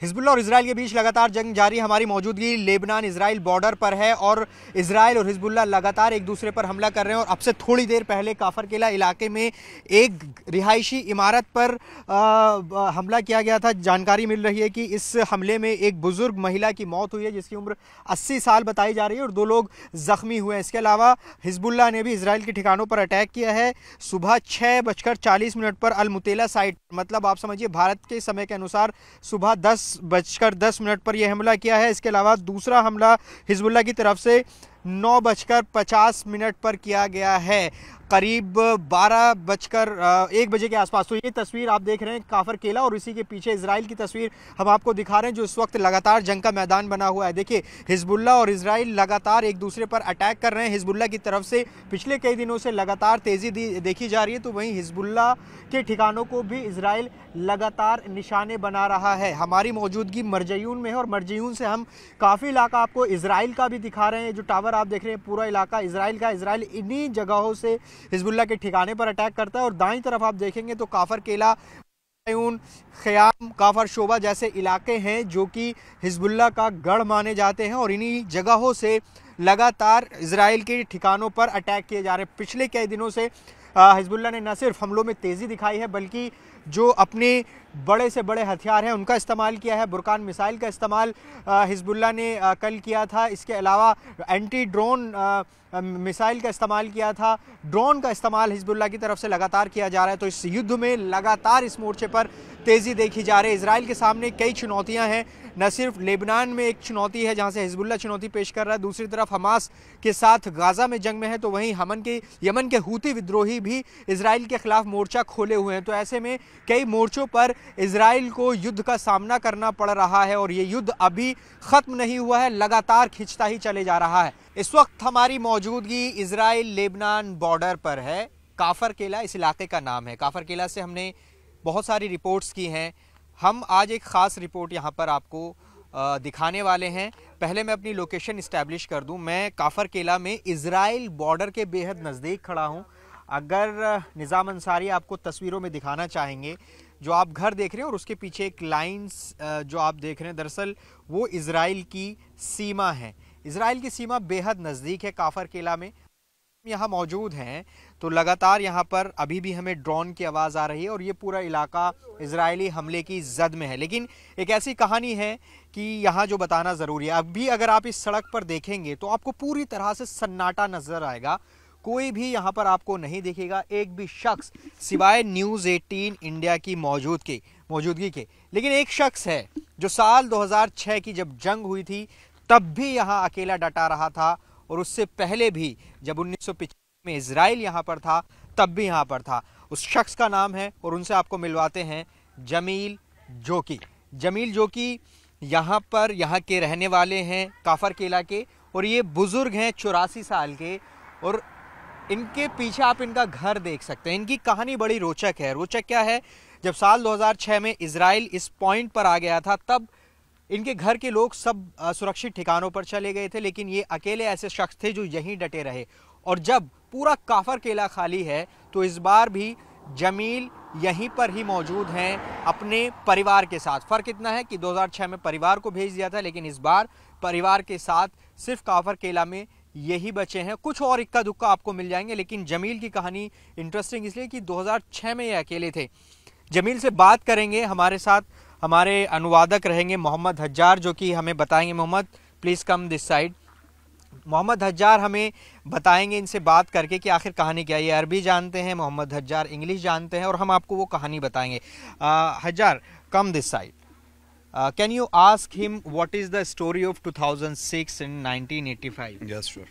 Hezbollah और Israel के बीच लगातार जंग जारी। हमारी मौजूदगी लेबनान इजराइल बॉर्डर पर है और इजराइल और हिजबुल्लाह लगातार एक दूसरे पर हमला कर रहे हैं। और अब से थोड़ी देर पहले काफर किला इलाके में एक रिहायशी इमारत पर हमला किया गया था। जानकारी मिल रही है कि इस हमले में एक बुजुर्ग महिला की मौत हुई है जिसकी उम्र 80 साल बताई जा रही है और 2 लोग जख्मी हुए हैं। इसके अलावा हिजबुल्लाह ने भी इजराइल के ठिकानों पर अटैक किया है। सुबह 6:40 पर अल मुतेला साइट, मतलब आप समझिए भारत के समय के अनुसार सुबह 10:10 पर यह हमला किया है। इसके अलावा दूसरा हमला हिजबुल्लाह की तरफ से 9:50 पर किया गया है, करीब 1 बजे के आसपास। तो ये तस्वीर आप देख रहे हैं काफर केला और इसी के पीछे इजराइल की तस्वीर हम आपको दिखा रहे हैं जो इस वक्त लगातार जंग का मैदान बना हुआ है। देखिए, हिजबुल्लाह और इजराइल लगातार एक दूसरे पर अटैक कर रहे हैं। हिजबुल्लाह की तरफ से पिछले कई दिनों से लगातार तेजी देखी जा रही है, तो वहीं हिजबुल्लाह के ठिकानों को भी इजराइल लगातार निशाने बना रहा है। हमारी मौजूदगी मरजयून में है और मरजयून से हम काफ़ी इलाका आपको इजराइल का भी दिखा रहे हैं। जो टावर आप देख रहे हैं पूरा इलाका इजराइल का। इजराइल इन्हीं जगहों से हिजबुल्लाह के ठिकाने पर अटैक करता है। और दाईं तरफ आप देखेंगे तो काफर केला, ख़याम, काफर शोबा जैसे इलाके हैं जो कि हिजबुल्लाह का गढ़ माने जाते हैं और इन्हीं जगहों से लगातार इजराइल के ठिकानों पर अटैक किए जा रहे हैं। पिछले कई दिनों से हिजबुल्लाह ने न सिर्फ हमलों में तेज़ी दिखाई है बल्कि जो अपने बड़े से बड़े हथियार हैं उनका इस्तेमाल किया है। बुरकान मिसाइल का इस्तेमाल हिजबुल्लाह ने कल किया था। इसके अलावा एंटी ड्रोन मिसाइल का इस्तेमाल किया था। ड्रोन का इस्तेमाल हिजबुल्लाह की तरफ से लगातार किया जा रहा है। तो इस युद्ध में लगातार इस मोर्चे पर तेज़ी देखी जा रही है। इजराइल के सामने कई चुनौतियां हैं। न सिर्फ लेबनान में एक चुनौती है जहां से हिजबुल्लाह चुनौती पेश कर रहा है, दूसरी तरफ हमास के साथ गाज़ा में जंग में है, तो वहीं यमन के हूती विद्रोही भी इजराइल के खिलाफ मोर्चा खोले हुए हैं। तो ऐसे में कई मोर्चों पर इजराइल को युद्ध का सामना करना पड़ रहा है और ये युद्ध अभी ख़त्म नहीं हुआ है, लगातार खिंचता ही चले जा रहा है। इस वक्त हमारी मौजूदगी इजराइल लेबनान बॉर्डर पर है। काफर केला इस इलाके का नाम है। काफर केला से हमने बहुत सारी रिपोर्ट्स की हैं। हम आज एक ख़ास रिपोर्ट यहाँ पर आपको दिखाने वाले हैं। पहले मैं अपनी लोकेशन इस्टेब्लिश कर दूं। मैं काफर केला में इजराइल बॉर्डर के बेहद नज़दीक खड़ा हूं। अगर निज़ाम अंसारी आपको तस्वीरों में दिखाना चाहेंगे, जो आप घर देख रहे हैं और उसके पीछे एक लाइंस जो आप देख रहे हैं, दरअसल वो इजराइल की सीमा है। इजराइल की सीमा बेहद नज़दीक है काफर केला में। यहाँ मौजूद हैं तो लगातार यहाँ पर अभी भी हमें ड्रोन की आवाज़ आ रही है और ये पूरा इलाका इजरायली हमले की जद में है। लेकिन एक ऐसी कहानी है कि यहाँ जो बताना ज़रूरी है। अभी अगर आप इस सड़क पर देखेंगे तो आपको पूरी तरह से सन्नाटा नज़र आएगा। कोई भी यहाँ पर आपको नहीं दिखेगा, एक भी शख्स, सिवाय न्यूज़ 18 इंडिया की मौजूदगी के। लेकिन एक शख्स है जो साल 2006 की जब जंग हुई थी तब भी यहाँ अकेला डटा रहा था और उससे पहले भी जब 1995 में इजराइल यहाँ पर था तब भी यहाँ पर था। उस शख्स का नाम है और उनसे आपको मिलवाते हैं जमील जोकी। जमील जोकी यहाँ के रहने वाले हैं काफर केला के और ये बुजुर्ग हैं 84 साल के और इनके पीछे आप इनका घर देख सकते हैं। इनकी कहानी बड़ी रोचक है। रोचक क्या है, जब साल 2006 में इजराइल इस पॉइंट पर आ गया था तब इनके घर के लोग सब सुरक्षित ठिकानों पर चले गए थे, लेकिन ये अकेले ऐसे शख्स थे जो यहीं डटे रहे। और जब पूरा काफर केला खाली है तो इस बार भी जमील यहीं पर ही मौजूद हैं अपने परिवार के साथ। फ़र्क इतना है कि 2006 में परिवार को भेज दिया था, लेकिन इस बार परिवार के साथ सिर्फ काफर केला में यही बचे हैं। कुछ और इक्का दुक्का आपको मिल जाएंगे, लेकिन जमील की कहानी इंटरेस्टिंग इसलिए कि 2006 में ये अकेले थे। जमील से बात करेंगे। हमारे साथ हमारे अनुवादक रहेंगे मोहम्मद हज्जार, जो कि हमें बताएंगे। Mohammed, please come this side. Mohammed Hajjar हमें बताएंगे इनसे बात करके कि आखिर कहानी क्या है। ये अरबी जानते हैं, मोहम्मद हज्जार इंग्लिश जानते हैं और हम आपको वो कहानी बताएंगे। Hajjar, come this side. Can you ask him what is the story of 2006 and 1985? Yes, sure.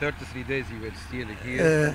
33 days you will still here.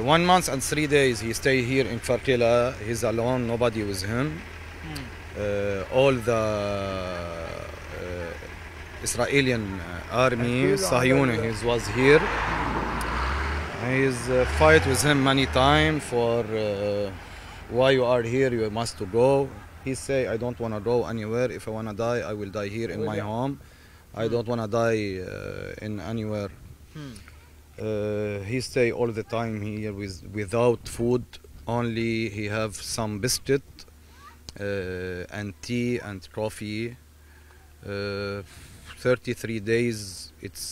1 month and 3 days he stay here in Kfar Kela. He's alone, nobody with him. All the Israeli army, Sahiyoni, was here. He's fight with him many times for why you are here, you must to go. He say, I don't want to go anywhere. If I want to die, I will die here in my home. I don't want to die in anywhere. He stay all the time here without food. Only he have some biscuit and tea and coffee. 33 days. It's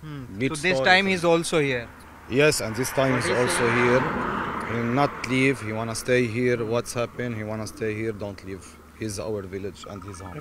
So this time he's also here. Yes, and this time he's also here. He will not leave. He wanna stay here. What's happened? He wanna stay here. Don't leave. He's our village and his home.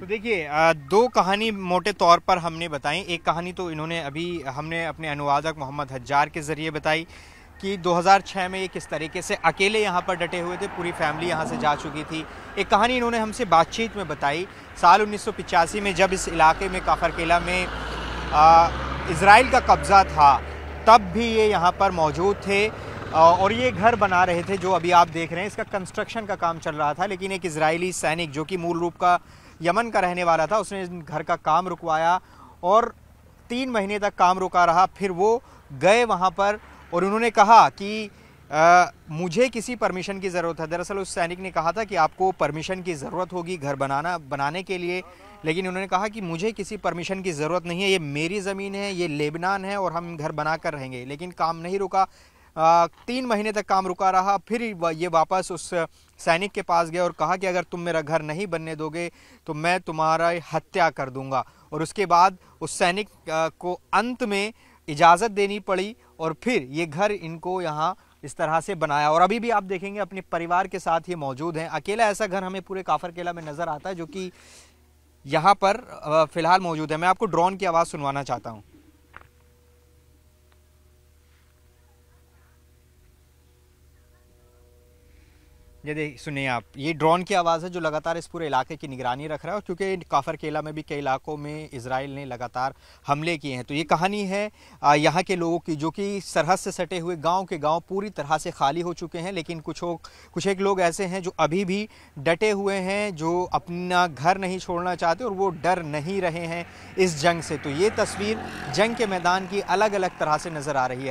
तो देखिए दो कहानी मोटे तौर पर हमने बताई। एक कहानी तो इन्होंने अभी हमने अपने अनुवादक मोहम्मद हज्जार के ज़रिए बताई कि 2006 में ये किस तरीके से अकेले यहाँ पर डटे हुए थे, पूरी फैमिली यहाँ से जा चुकी थी। एक कहानी इन्होंने हमसे बातचीत में बताई साल 1985 में जब इस इलाके में काफर केला में इज़राइल का कब्ज़ा था, तब भी ये यहाँ पर मौजूद थे और ये घर बना रहे थे जो अभी आप देख रहे हैं। इसका कंस्ट्रक्शन का काम चल रहा था, लेकिन एक इजरायली सैनिक जो कि मूल रूप का यमन का रहने वाला था, उसने घर का काम रुकवाया और 3 महीने तक काम रुका रहा। फिर वो गए वहाँ पर और उन्होंने कहा कि मुझे किसी परमिशन की ज़रूरत है। दरअसल उस सैनिक ने कहा था कि आपको परमिशन की ज़रूरत होगी घर बनाने के लिए, लेकिन उन्होंने कहा कि मुझे किसी परमिशन की ज़रूरत नहीं है, ये मेरी ज़मीन है, ये लेबनान है और हम घर बना कर रहेंगे। लेकिन काम नहीं रुका, 3 महीने तक काम रुका रहा। फिर ये वापस उस सैनिक के पास गया और कहा कि अगर तुम मेरा घर नहीं बनने दोगे तो मैं तुम्हारा हत्या कर दूंगा। और उसके बाद उस सैनिक को अंत में इजाज़त देनी पड़ी और फिर ये घर इनको यहाँ इस तरह से बनाया। और अभी भी आप देखेंगे अपने परिवार के साथ ये मौजूद हैं। अकेला ऐसा घर हमें पूरे काफर केला में नज़र आता है जो कि यहाँ पर फ़िलहाल मौजूद है। मैं आपको ड्रोन की आवाज़ सुनवाना चाहता हूँ। ये सुनिए आप, ये ड्रोन की आवाज़ है जो लगातार इस पूरे इलाके की निगरानी रख रहा है। और क्योंकि काफर केला में भी कई इलाकों में इजराइल ने लगातार हमले किए हैं, तो ये कहानी है यहाँ के लोगों की जो कि सरहद से सटे हुए गांव के गांव पूरी तरह से खाली हो चुके हैं। लेकिन कुछ एक लोग ऐसे हैं जो अभी भी डटे हुए हैं, जो अपना घर नहीं छोड़ना चाहते और वो डर नहीं रहे हैं इस जंग से। तो ये तस्वीर जंग के मैदान की अलग अलग तरह से नज़र आ रही है।